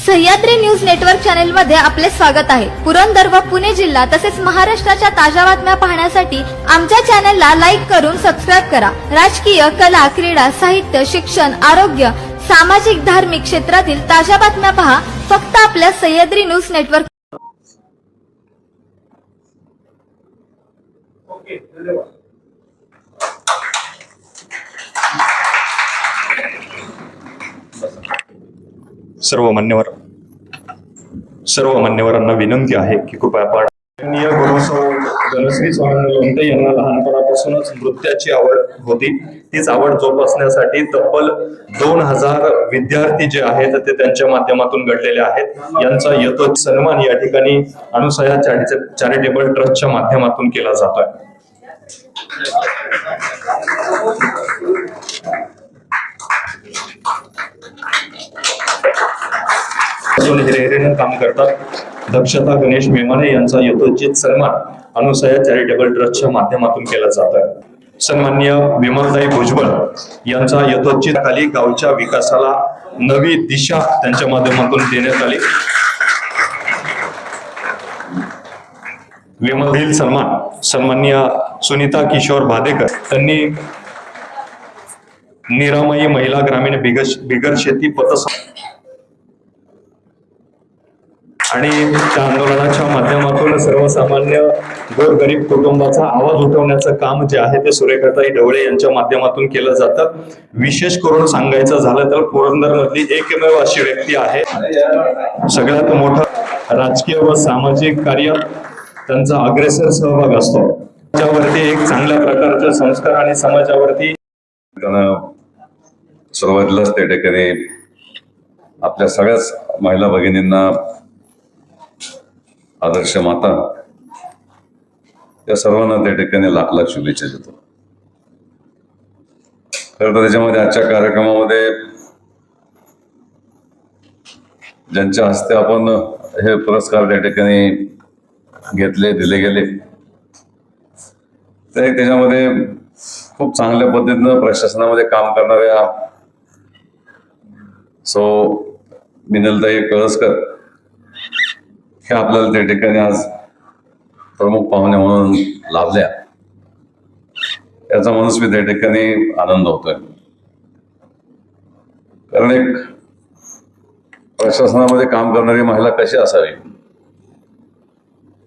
Sahyadri news network channel मध्ये आपले स्वागत आहे। पुरंदर व पुणे जिल्हा तसेच महाराष्ट्राच्या ताज्या बातम्या पाहण्यासाठी आमच्या चॅनलला लाईक करून सबस्क्राइब करा। राजकीय, कला, क्रीडा, साहित्य, शिक्षण, आरोग्य, सामाजिक, धार्मिक क्षेत्रातील ताज्या बातम्या पहा फक्त आपल्या सह्याद्री न्यूज नेटवर्क। सर्व मान्यवरांना विनंती आहे की कृपया माननीय गुरुसौ धनश्री स्वानंद लोमटे यांना लहानपणापासूनच नृत्याची आवड होती। तीच आवड जोपासण्यासाठी तब्बल 2000 विद्यार्थी जे आहेत ते त्यांच्या माध्यमातून घडलेले आहेत। यांचा यथोचित सन्मान या ठिकाणी अनुसया चॅरिटेबल ट्रस्टच्या माध्यमातून केला जातोय। हिरेहिरेने काम करतात। दक्षता गणेश मेमाने यांचा यथोचित सन्मान अनुसया चॅरिटेबल ट्रस्टच्या माध्यमातून केला जात आहे। सन्माननीय विमलताई भुजबळ यांचा यथोचित खाली गावच्या विकासाला नवी दिशा त्यांच्या माध्यमातून देण्यात आली। विमल सन्माननीय सुनीता किशोर भादेकर त्यांनी निरामयी महिला ग्रामीण बिगर शेती आणि त्या आंदोलनाच्या माध्यमातून सर्वसामान्य गोरगरीब कुटुंबाचा आवाज उठवण्याचं काम जे आहे ते सुरेखाताई ढवळे यांच्या माध्यमातून केलं जातं। विशेष करून सांगायचं झालं तर पुरंदर मधली एकमेव अशी व्यक्ती आहे, सगळ्यात मोठं राजकीय व सामाजिक कार्य त्यांचा अग्रेसर सहभाग असतो। त्यावरती एक चांगल्या प्रकारचे संस्कार आणि समाजावरती सुरुवातीलाच त्या ठिकाणी आपल्या सगळ्याच महिला भगिनींना आदर्श माता त्या सर्वांना त्या ठिकाणी लाख लाख शुभेच्छा देतो। खरं तर त्याच्यामध्ये आजच्या कार्यक्रमामध्ये ज्यांच्या हस्ते आपण हे पुरस्कार त्या ठिकाणी घेतले दिले गेले ते त्याच्यामध्ये खूप चांगल्या पद्धतीनं प्रशासनामध्ये काम करणाऱ्या सो मिनलताई कळसकर हे आपल्याला त्या ठिकाणी आज प्रमुख पाहुणे म्हणून लाभल्या, याचा मनस्वी त्या ठिकाणी आनंद होतोय। कारण एक प्रशासनामध्ये काम करणारी महिला कशी असावी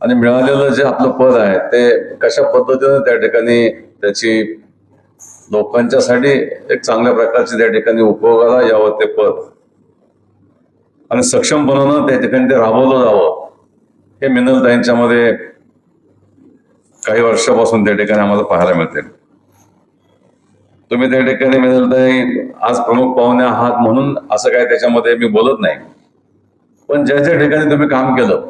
आणि मिळालेलं जे आपलं पद आहे ते कशा पद्धतीने त्या ठिकाणी त्याची लोकांच्यासाठी एक चांगल्या प्रकारचे त्या ठिकाणी उपयोगाला यावं ते पद आणि सक्षमपणानं त्या ठिकाणी ते राबवलं जावं हे मिनलताईंच्या मध्ये काही वर्षापासून त्या ठिकाणी आम्हाला पाहायला मिळते। तुम्ही त्या ठिकाणी मिनलताई आज प्रमुख पाहुणे आहात म्हणून असं काय त्याच्यामध्ये मी बोलत नाही, पण ज्या ज्या ठिकाणी तुम्ही काम केलं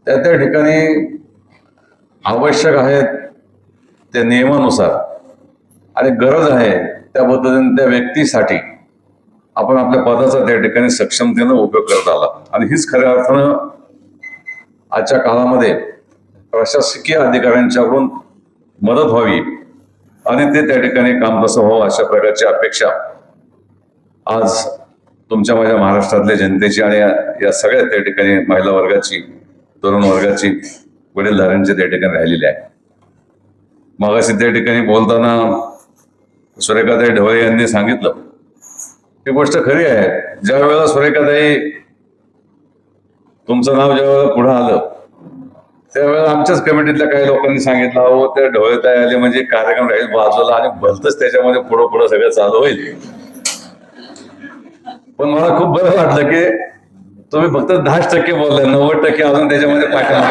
त्या त्या ठिकाणी आवश्यक आहेत त्या नियमानुसार आणि गरज आहे त्या पद्धतीने त्या व्यक्तीसाठी आपण आपल्या पदाचा त्या ठिकाणी सक्षमतेनं उपयोग करत आला आणि हीच खऱ्या अर्थानं आजच्या काळामध्ये प्रशासकीय अधिकाऱ्यांच्याकडून मदत व्हावी आणि ते त्या ठिकाणी काम कसं व्हावं अशा प्रकारची अपेक्षा आज तुमच्या माझ्या महाराष्ट्रातल्या जनतेची आणि या सगळ्या त्या ठिकाणी महिला वर्गाची, तरुण वर्गाची, वडीलधाऱ्यांची त्या ठिकाणी राहिलेली आहे। मगाशी त्या ठिकाणी बोलताना सुरेखाताई ढवळे यांनी सांगितलं ही गोष्ट खरी आहे। ज्या वेळेला सुरेखाताई तुमचं नाव ज्या वेळेला पुढे आलं त्यावेळेला आमच्याच कमिटीतल्या काही लोकांनी सांगितलं हो त्या ढवळेताई आले म्हणजे कार्यक्रम राहील बाजूला आणि भलतच त्याच्यामध्ये पुढं सगळं चालू होईल। पण मला खूप बरं वाटलं की तुम्ही फक्त 10% बोलले, 90% अजून त्याच्यामध्ये पाठिंबा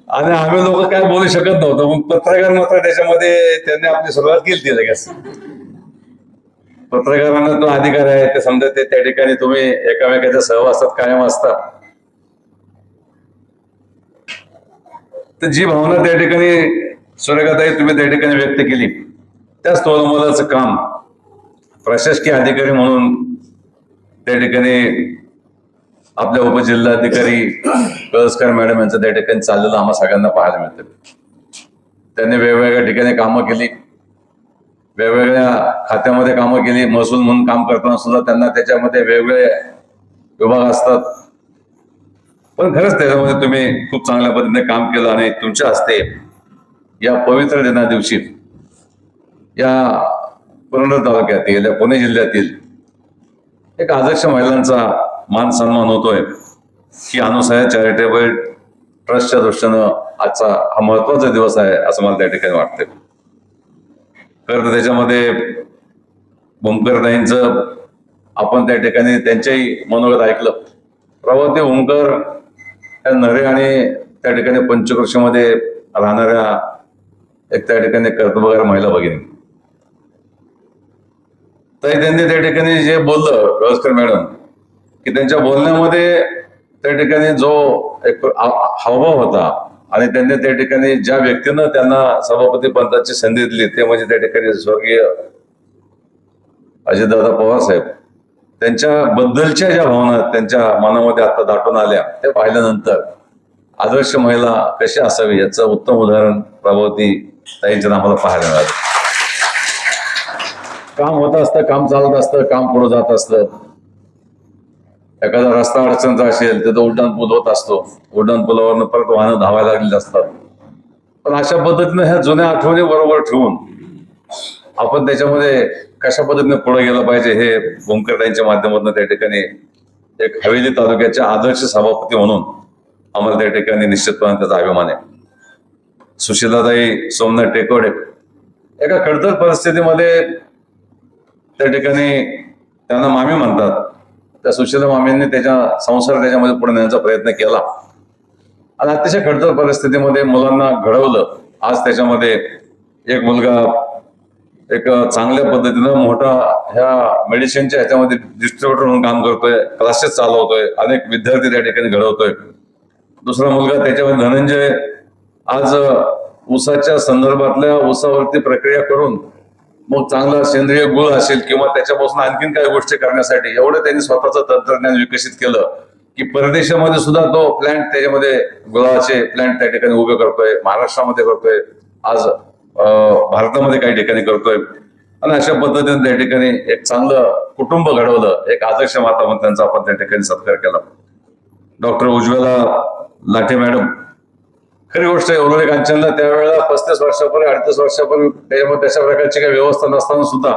आणि आम्ही लोक काय बोलू शकत नव्हतो। मग पत्रकार मात्र त्याच्यामध्ये त्यांनी आपली सुरुवात केली लगेच। पत्रकारांना तो अधिकार आहे ते समजा ते त्या ठिकाणी तुम्ही एकामेकाच्या सहवासात कायम असता, तर जी भावना त्या ठिकाणी सुरेखाताई तुम्ही त्या ठिकाणी व्यक्त केली त्याच तोलमोलाचं काम प्रशासकीय अधिकारी म्हणून त्या ठिकाणी आपल्या उपजिल्हाधिकारी कळसकर मॅडम यांचं त्या ठिकाणी चाललेलं आम्हा सगळ्यांना पाहायला मिळतं। त्यांनी वेगवेगळ्या ठिकाणी कामं केली, वेगवेगळ्या खात्यामध्ये कामं केली. महसूल म्हणून काम करताना सुद्धा त्यांना त्याच्यामध्ये वेगवेगळे विभाग असतात. पण खरंच त्याच्यामध्ये तुम्ही खूप चांगल्या पद्धतीने काम केलं आणि तुमच्या हस्ते या पवित्र दिना दिवशी या पुरंदर तालुक्यातील या पुणे जिल्ह्यातील एक आदर्श महिलांचा मान सन्मान होतोय की अनुसया चॅरिटेबल ट्रस्टच्या दृष्टीनं आजचा हा महत्वाचा दिवस आहे असं मला त्या ठिकाणी वाटतंय. खरं तर त्याच्यामध्ये भूमकरताईंचं आपण त्या ठिकाणी त्यांच्याही मनोगत ऐकलं. प्रभावती ओंकार या नरे आणि त्या ठिकाणी पंचकृषीमध्ये राहणाऱ्या एक त्या ठिकाणी कर्तबगार महिला भगिनी, तर त्यांनी त्या ठिकाणी जे बोललं गळसकर मॅडम की त्यांच्या बोलण्यामध्ये त्या ठिकाणी जो एक हावभाव होता आणि त्यांनी त्या ठिकाणी ज्या व्यक्तीनं त्यांना सभापती पदाची संधी दिली ते म्हणजे त्या ठिकाणी स्वर्गीय अजितदादा पवार साहेब, त्यांच्या बद्दलच्या ज्या भावना त्यांच्या मनामध्ये आता दाटून आल्या ते पाहिल्यानंतर आदर्श महिला कशी असावी याचं उत्तम उदाहरण प्रभावती ताईंच्या आम्हाला पाहायला मिळालं. काम होत असतं, काम चालत असतं, काम पुढे जात असतं. एखादा रस्ता अडचणचा असेल तर तो उड्डाण पूल होत असतो, उड्डाण पुलावरनं परत वाहनं धावायला लागलेली असतात. पण अशा पद्धतीने ह्या जुन्या आठवणी बरोबर ठेवून आपण त्याच्यामध्ये कशा पद्धतीने पुढे गेलं पाहिजे हे भूमकरताईंच्या माध्यमातून त्या ठिकाणी एक हवेली तालुक्याच्या आदर्श सभापती म्हणून आम्हाला त्या ठिकाणी निश्चितपणे त्याचा अभिमान आहे. सुशीलाताई सोमनाथ टेकोडे एका खडतर परिस्थितीमध्ये त्या ठिकाणी त्यांना मामी म्हणतात, त्या सुशीला मामींनी त्याच्या संसार त्याच्यामध्ये पुढे नेण्याचा प्रयत्न केला आणि अतिशय खडतर परिस्थितीमध्ये मुलांना घडवलं. आज त्याच्यामध्ये एक मुलगा एक चांगल्या पद्धतीनं मोठा ह्या मेडिसिनच्या ह्याच्यामध्ये डिस्ट्रीब्युटर म्हणून काम करतोय, क्लासेस चालवतोय, अनेक विद्यार्थी त्या ठिकाणी घडवतोय. दुसरा मुलगा त्याच्यामध्ये धनंजय आज ऊसाच्या संदर्भातल्या ऊसावरती प्रक्रिया करून मग चांगला सेंद्रिय गुळ असेल किंवा त्याच्यापासून आणखीन काही गोष्टी करण्यासाठी एवढं त्यांनी स्वतःचं तंत्रज्ञान विकसित केलं की परदेशामध्ये सुद्धा तो प्लॅन्ट त्याच्यामध्ये गुळाचे प्लॅन्ट त्या ठिकाणी उभे करतोय, महाराष्ट्रामध्ये करतोय, आज भारतामध्ये काही ठिकाणी करतोय. आणि अशा पद्धतीने त्या ठिकाणी एक चांगलं कुटुंब घडवलं, एक आदर्श माता म्हणून त्यांचा आपण त्या ठिकाणी सत्कार केला. डॉक्टर उज्ज्वला लाठे मॅडम, खरी गोष्ट आहे उर्वरित कांचनला त्यावेळेला 35 वर्षापूर्वी 38 वर्षापूर्वी त्याच्यामध्ये तशा प्रकारची काही व्यवस्था नसताना सुद्धा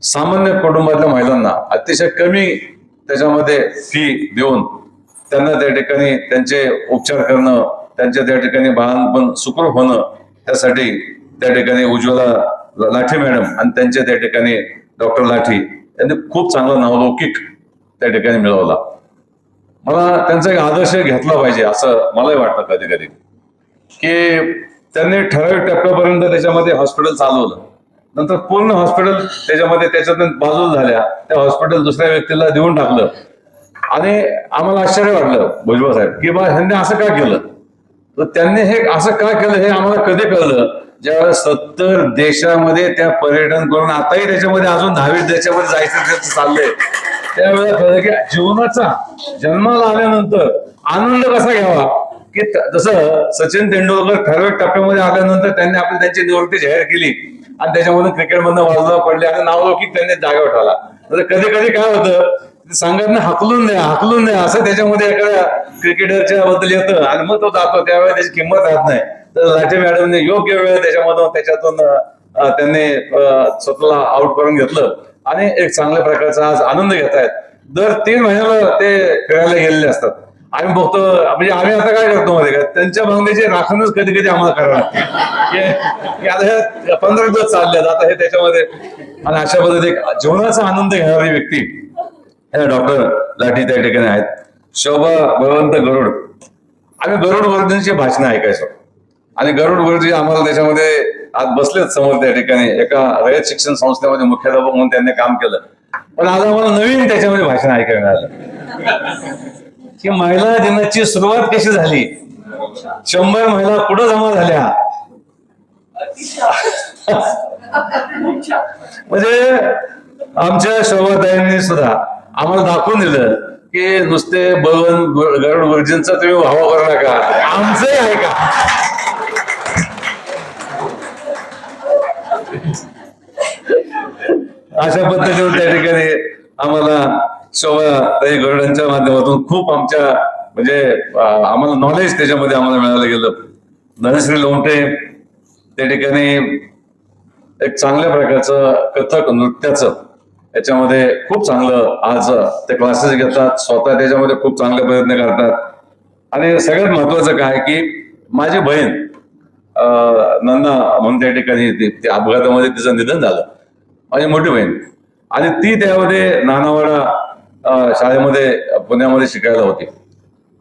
सामान्य कुटुंबातल्या महिलांना अतिशय कमी त्याच्यामध्ये फी देऊन त्यांना त्या ठिकाणी त्यांचे उपचार करणं, त्यांच्या त्या ठिकाणी बाळंतपण सुखरूप होणं त्यासाठी त्या ठिकाणी उज्ज्वला लाठे मॅडम आणि त्यांच्या त्या ठिकाणी डॉक्टर लाठी यांनी खूप चांगला नावलौकिक त्या ठिकाणी मिळवला. मला त्यांचा एक आदर्श घेतला पाहिजे असं मलाही वाटतं कधी कधी की त्यांनी ठराविक टप्प्यापर्यंत त्याच्यामध्ये हॉस्पिटल चालवलं, नंतर पूर्ण हॉस्पिटल त्याच्यामध्ये त्याच्यातून बाजूला झाल्या, त्या हॉस्पिटल दुसऱ्या व्यक्तीला देऊन टाकलं. आणि आम्हाला आश्चर्य वाटलं भुजबळ साहेब की बा ह्यांनी असं का केलं. तर त्यांनी हे असं का केलं हे आम्हाला कधी कळलं ज्यावेळेस 70 देशामध्ये त्या पर्यटन करून आताही त्याच्यामध्ये अजून 10 देशामध्ये जायचं चाललंय. त्यावेळेला कळलं की जीवनाचा जन्माला आल्यानंतर आनंद कसा घ्यावा, की जसं सचिन तेंडुलकर ठराविक टप्प्यामध्ये आल्यानंतर त्यांनी आपली त्यांची निवृत्ती जाहीर केली आणि त्याच्यामधून क्रिकेटमधनं बाजूला पडले आणि नावलौकिक त्यांनी जागा उठाला. तर कधी कधी काय होतं संघांना हाकलून द्या असं त्याच्यामध्ये एखाद्या क्रिकेटरच्या बद्दल येतं आणि मग तो जातो, त्यावेळेला त्याची किंमत राहत नाही. तर लाठे मॅडमने योग्य वेळ त्याच्यातून त्यांनी स्वतःला आउट करून घेतलं आणि एक चांगल्या प्रकारचा आज आनंद घेतायत. दर 3 महिन्याला ते फिरायला गेलेले असतात. आम्ही बघतो म्हणजे आम्ही आता काय करतो मध्ये का त्यांच्या बंगल्याची राखणच कधी कधी आम्हाला करावं लागते. आता 15 दिवस चालले आता हे त्याच्यामध्ये. आणि अशा पद्धतीने जीवनाचा आनंद घेणारी व्यक्ती डॉक्टर लाठी त्या ठिकाणी आहेत. शोभा बळवंत गरुड, आम्ही गरुड गुरुजींची भाषणं ऐकायचो आणि गरुड गुरुजी आम्हाला त्याच्यामध्ये आज बसलेत समोर त्या ठिकाणी एका रयत शिक्षण संस्थेमध्ये मुख्याध्यापक म्हणून त्यांनी काम केलं. पण आज आम्हाला नवीन त्याच्यामध्ये भाषण ऐकायला मिळालं की महिला दिनाची सुरुवात कशी झाली. 100 महिला पुढे जमा झाल्या. म्हणजे आमच्या शोभाताईंनी सुद्धा आम्हाला दाखवून दिलं की नुसते बळवंत गरुड गुरुजींचा तुम्ही वाहवा करू नका, आमचंही आहे का. अशा पद्धतीने त्या ठिकाणी आम्हाला शोभाताई गरुडांच्या माध्यमातून खूप आमच्या म्हणजे आम्हाला नॉलेज त्याच्यामध्ये आम्हाला मिळालं गेलं. धनश्री लोमटे त्या ठिकाणी एक चांगल्या प्रकारचं कथक नृत्याचं याच्यामध्ये खूप चांगलं आज ते क्लासेस घेतात, स्वतः त्याच्यामध्ये खूप चांगले प्रयत्न करतात. आणि सगळ्यात महत्वाचं काय की माझी बहीण नंदा म्हणून त्या ठिकाणी त्या अपघातामध्ये तिचं निधन झालं, माझी मोठी बहीण. आणि ती त्यामध्ये नानावाडा शाळेमध्ये पुण्यामध्ये शिकायला होती.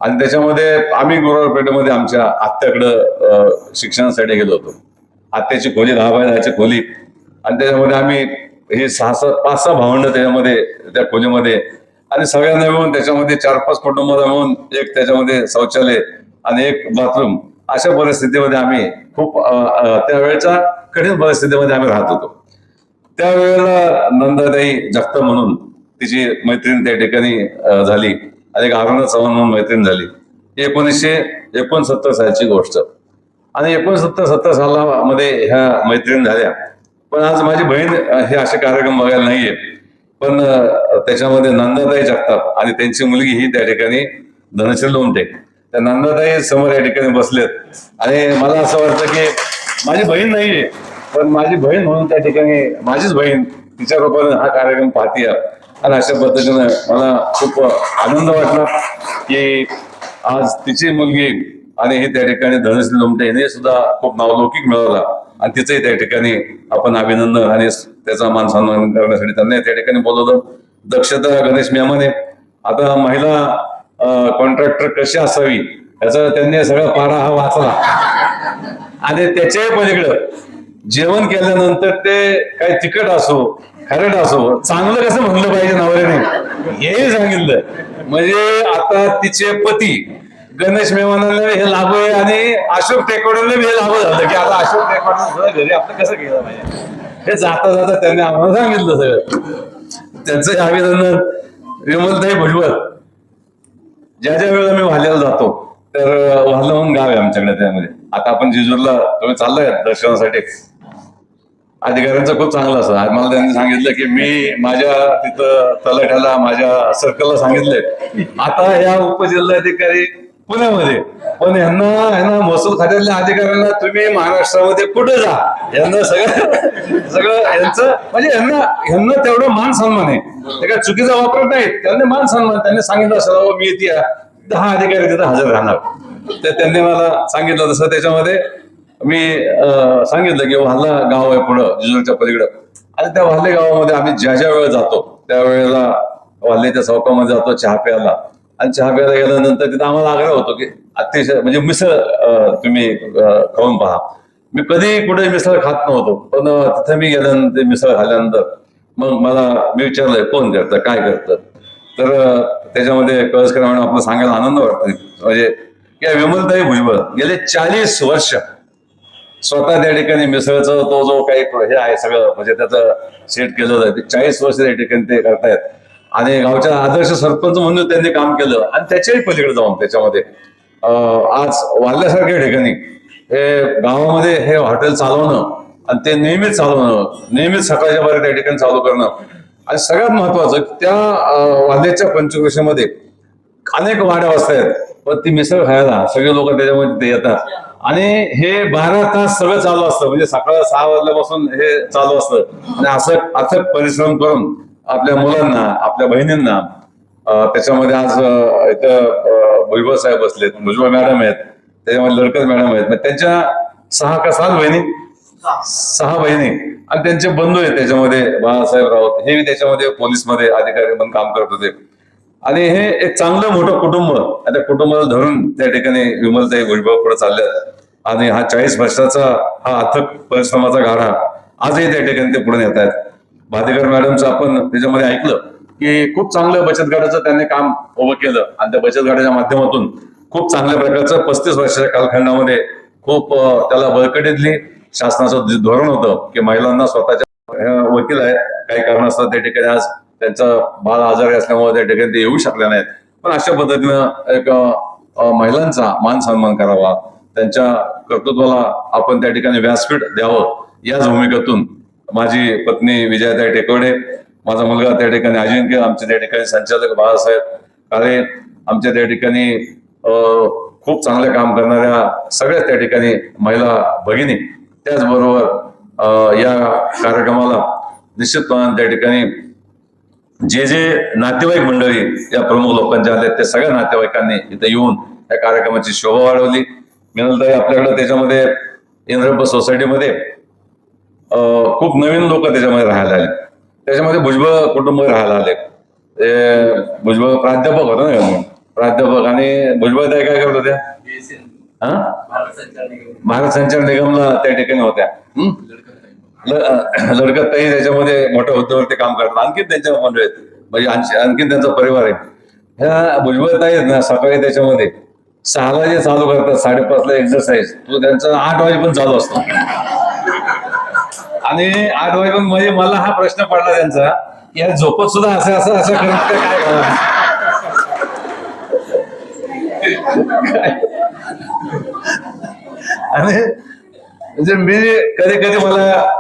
आणि त्याच्यामध्ये आम्ही गुरुवारपेठेमध्ये आमच्या आत्याकडं शिक्षणासाठी गेलो होतो. आत्याची खोली 10 बाय 10ची खोली, आणि त्याच्यामध्ये आम्ही हे 5-6 भावंड त्याच्यामध्ये त्या खोलीमध्ये, आणि सगळ्यांना मिळून त्याच्यामध्ये 4-5 कुटुंबाला मिळून एक त्याच्यामध्ये शौचालय आणि एक बाथरूम, अशा परिस्थितीमध्ये आम्ही खूप त्यावेळेच्या कठीण परिस्थितीमध्ये आम्ही राहत होतो. त्यावेळेला नंदाताई जगताप म्हणून तिची मैत्रीण त्या ठिकाणी झाली, आणि एक अरुणा चव्हाण म्हणून मैत्रीण झाली. 1969 सालची गोष्ट. आणि 1969 सालामध्ये ह्या मैत्रीण झाल्या. पण आज माझी बहीण हे असे कार्यक्रम बघायला नाहीये, पण त्याच्यामध्ये नंदाताई जगताप आणि त्यांची मुलगी ही त्या ठिकाणी धनश्री लोमटे, त्या नंदाताई समोर या ठिकाणी बसलेत. आणि मला असं वाटतं की माझी बहीण नाहीये, पण माझी बहीण म्हणून त्या ठिकाणी माझीच बहीण तिच्या रूपाने हा कार्यक्रम पाहतीय. आणि अशा पद्धतीनं मला खूप आनंद वाटला की आज तिची मुलगी आणि हे त्या ठिकाणी धनश्री लोमटे हिने सुद्धा खूप नावलौकिक मिळवला, आणि तिचंही त्या ठिकाणी आपण अभिनंदन आणि त्याचा मान सन्मान करण्यासाठी त्यांना त्या ठिकाणी बोलवलं. दक्षता गणेश मेमाने, आता महिला कॉन्ट्रॅक्टर कशी असावी याचा त्यांनी सगळा पाढा हा वाचला. आणि त्याच्याही पलीकडं जेवण केल्यानंतर ते काही तिखट असो खारट असो चांगलं कसं म्हणलं पाहिजे नवऱ्याने हेही सांगितलं. म्हणजे आता तिचे पती गणेश मेवानाला हे लाभ आहे आणि अशोक टेकवडेला हे लाभ झालं की आता अशोक टेकवडे घरी आपलं कसं केलं पाहिजे हे जाता जाता त्यांनी आम्हाला सांगितलं सगळं. त्यांचं अभिनंदन. विमलताई भुजबळ, ज्या वेळेला मी वाल्याला जातो तर वाल्ला म्हणून गाव आहे आमच्याकडे, त्यामध्ये आता आपण जिजूरला तुम्ही चाललाय दर्शनासाठी, अधिकाऱ्यांचं खूप चांगलं असं. आज मला त्यांनी सांगितलं की मी माझ्या तिथं तलाठ्याला माझ्या सर्कलला सांगितलंय आता या उपजिल्हाधिकारी पुण्यामध्ये, पण ह्यांना महसूल खात्यातल्या अधिकाऱ्यांना तुम्ही महाराष्ट्रामध्ये कुठे जा, यांना सगळं यांचं म्हणजे ह्यांना तेवढं मान सन्मान आहे, ते काय चुकीचा वापर नाही, त्यांनी मान सन्मान. त्यांनी सांगितलं असं मी येते 10 अधिकारी तिथं हजर राहणार, तर त्यांनी मला सांगितलं तसं. त्याच्यामध्ये मी सांगितलं की वाल्ला गाव आहे पुढं जिजूरच्या पलीकडं, आणि त्या वाल्ले गावामध्ये आम्ही ज्या वेळेला जातो त्यावेळेला वाल्ल्याच्या चौकामध्ये जातो चहा प्यायला, आणि चहा प्यायला गेल्यानंतर तिथं आम्हाला आग्रह होतो की अतिशय म्हणजे मिसळ तुम्ही खाऊन पहा. मी कधी कुठे मिसळ खात नव्हतो, पण तिथे मी गेल्यानंतर मिसळ खाल्ल्यानंतर मग मी विचारलंय कोण करतं काय करतं, तर त्याच्यामध्ये कळसकर म्हणून आपलं सांगायला आनंद वाटतो. म्हणजे या विमलताई भुजबळ गेले 40 वर्ष स्वतः त्या ठिकाणी मिसळचं तो जो काही हे आहे सगळं म्हणजे त्याचं सेट केलं जातं, 40 वर्ष त्या ठिकाणी ते करतायत. आणि गावच्या आदर्श सरपंच म्हणून त्यांनी काम केलं, आणि त्याच्याही पलीकडे जाऊन त्याच्यामध्ये आज वाल्ल्यासारख्या ठिकाणी हे गावामध्ये हे हॉटेल चालवणं आणि ते नेहमीच चालवणं, नेहमीच सकाळच्या बाहेर त्या ठिकाणी चालू करणं, आणि सगळ्यात महत्वाचं त्या वाल्ल्याच्या पंचक्रोशीमध्ये अनेक वाड्या आहेत, पण ती मिसळ खायला सगळे लोक त्याच्यामध्ये ते येतात. आणि हे 12 तास सगळं चालू असतं, म्हणजे सकाळ 6 वाजल्यापासून हे चालू असतं. आणि असं अथक परिश्रम करून आपल्या मुलांना आपल्या बहिणींना त्याच्यामध्ये आज इथं भुजबळ साहेब बसलेत, भुजबळ मॅडम आहेत, त्याच्यामध्ये लडकर मॅडम आहेत, त्यांच्या 6 का 7 बहिणी 6 बहिणी, आणि त्यांचे बंधू आहेत त्याच्यामध्ये बाळासाहेब राऊत, हे त्याच्यामध्ये पोलीसमध्ये अधिकारी म्हणून काम करत होते. आणि हे एक चांगलं मोठं कुटुंब, त्या कुटुंबाला धरून त्या ठिकाणी विमलताई भुजबळ पुढे चालल्यात. आणि हा 40 वर्षाचा हा अथक परिश्रमाचा गाडा आजही त्या ठिकाणी ते पुढे येत आहेत. भादेकर मॅडमचं आपण त्याच्यामध्ये ऐकलं की खूप चांगलं बचत गटाचं त्यांनी काम उभं केलं, आणि त्या बचत गटाच्या माध्यमातून खूप चांगल्या प्रकारचं 35 वर्षाच्या कालखंडामध्ये खूप त्याला बळकटी दिली. शासनाचं धोरण होतं की महिलांना स्वतःच्या वकील आहेत, काही कारणास्तव त्या ठिकाणी आज त्यांचा बाळ आजारी असल्यामुळे त्या ठिकाणी ते येऊ शकले नाहीत, पण अशा पद्धतीनं एक महिलांचा मान सन्मान करावा, त्यांच्या कर्तृत्वाला आपण त्या ठिकाणी व्यासपीठ द्यावं, याच भूमिकेतून माझी पत्नी विजयाताई टेकवडे, माझा मुलगा त्या ठिकाणी अजिंक्य, आमचे त्या ठिकाणी संचालक बाळासाहेब काळे, आमच्या त्या ठिकाणी खूप चांगले काम करणाऱ्या सगळ्या त्या ठिकाणी महिला भगिनी, त्याचबरोबर या कार्यक्रमाला निश्चितपणे त्या ठिकाणी जे जे नातेवाईक मंडळी या प्रमुख लोकांच्या आल्या त्या सगळ्या नातेवाईकांनी इथे येऊन या कार्यक्रमाची शोभा वाढवली. मिनलताई, आपल्याकडे त्याच्यामध्ये इंद्रप्प सोसायटीमध्ये खूप नवीन लोक त्याच्यामध्ये राहायला आले. त्याच्यामध्ये भुजबळ कुटुंब राहायला आले. ते भुजबळ प्राध्यापक होता ना म्हणून प्राध्यापक, आणि भुजबळताई काय करत होत्या? भारत संचार निगमला त्या ठिकाणी होत्या. लडकतताई त्याच्यामध्ये मोठ्या हुद्द्यावरती काम करतात. आणखी त्यांच्या मंडळीत म्हणजे आणखीन त्यांचा परिवार आहे. ह्या भुजबळताई आहेत ना, सकाळी त्याच्यामध्ये 6ला जे चालू करतात, 5:30ला एक्सरसाइज, तो त्यांचा 8 वाजेपर्यंत चालू असतो. आणि 8 वाजेपर्यंत म्हणजे मला हा प्रश्न पडला त्यांचा, की या झोपत सुद्धा असं करत काय घाला. आणि म्हणजे कधी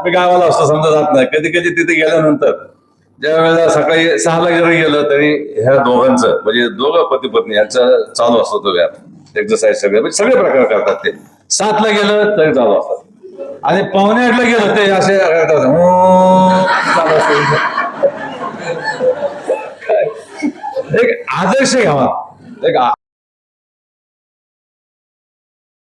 मी गावाला असतो, समजा जात नाही, कधी तिथे गेल्यानंतर ज्या वेळेला सकाळी 6ला जरी गेलं तरी ह्या दोघांचं म्हणजे दोघं पती पत्नी यांचं चालू असतो तो व्यायाम, एक्सरसाइज सगळे प्रकार करतात. ते 7ला गेलं तरी चालू असतात, आणि 7:45ला गेलं ते असे करतात. चालू असतं. एक आदर्श घ्यावा, एक